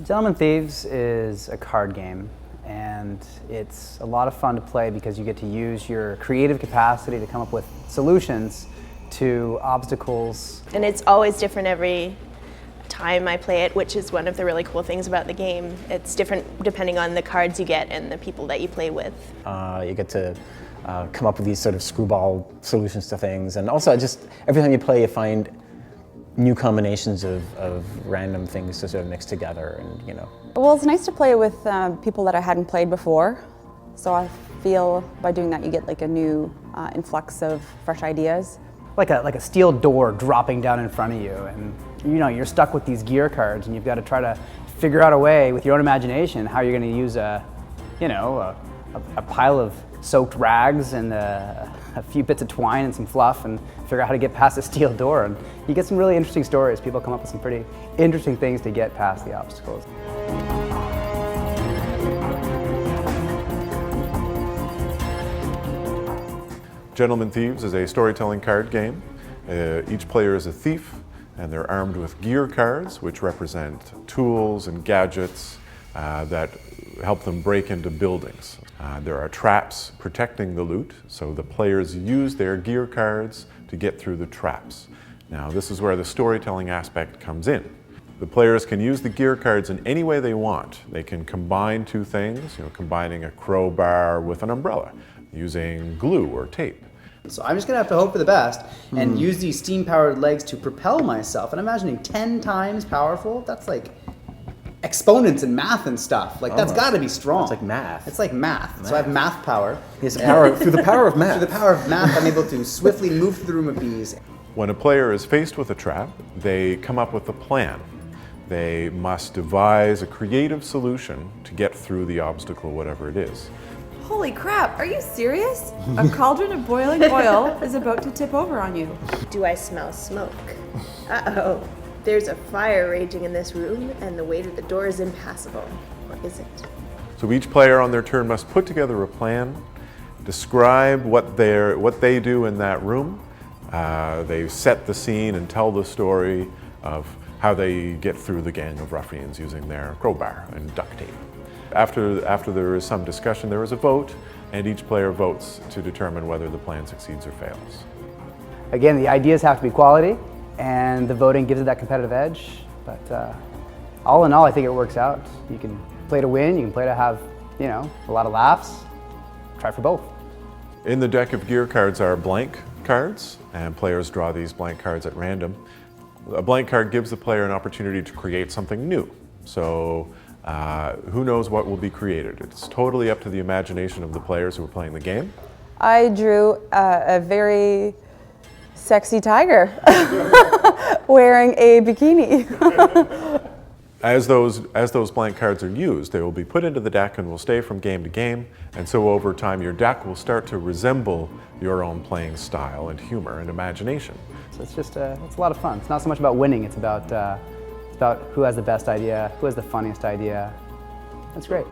Gentlemen Thieves is a card game, and it's a lot of fun to play because you get to use your creative capacity to come up with solutions to obstacles. And it's always different every time I play it, which is one of the really cool things about the game. It's different depending on the cards you get and the people that you play with. You get to come up with these sort of screwball solutions to things, and also just every time you play you find new combinations of random things to sort of mix together, and you know. Well, it's nice to play with people that I hadn't played before, so I feel by doing that you get like a new influx of fresh ideas. Like a steel door dropping down in front of you, and you know you're stuck with these gear cards, and you've got to try to figure out a way with your own imagination how you're going to use a pile of soaked rags and a few bits of twine and some fluff, and figure out how to get past a steel door. And you get some really interesting stories. People come up with some pretty interesting things to get past the obstacles. Gentlemen Thieves is a storytelling card game. Each player is a thief, and they're armed with gear cards, which represent tools and gadgets that help them break into buildings. There are traps protecting the loot, so the players use their gear cards to get through the traps. Now, this is where the storytelling aspect comes in. The players can use the gear cards in any way they want. They can combine two things, combining a crowbar with an umbrella, using glue or tape. So I'm just gonna have to hope for the best and use these steam-powered legs to propel myself. And I'm imagining 10 times powerful. That's like exponents and math and stuff. Like that's got to be strong. It's like math. It's like math. So I have math power. Yes, through the power of math. Through the power of math, I'm able to swiftly move through the room of bees. When a player is faced with a trap, they come up with a plan. They must devise a creative solution to get through the obstacle, whatever it is. Holy crap, are you serious? A cauldron of boiling oil is about to tip over on you. Do I smell smoke? Uh-oh. There's a fire raging in this room, and the way to the door is impassable. Or is it? So each player on their turn must put together a plan, describe what they do in that room. They set the scene and tell the story of how they get through the gang of ruffians using their crowbar and duct tape. After there is some discussion, there is a vote, and each player votes to determine whether the plan succeeds or fails. Again, the ideas have to be quality, and the voting gives it that competitive edge. But all in all, I think it works out. You can play to win, you can play to have, a lot of laughs. Try for both. In the deck of gear cards are blank cards, and players draw these blank cards at random. A blank card gives the player an opportunity to create something new. So who knows what will be created? It's totally up to the imagination of the players who are playing the game. I drew a very sexy tiger wearing a bikini. As those blank cards are used, they will be put into the deck and will stay from game to game, and so over time your deck will start to resemble your own playing style and humor and imagination. So it's just it's a lot of fun. It's not so much about winning, it's about who has the best idea, who has the funniest idea. That's great.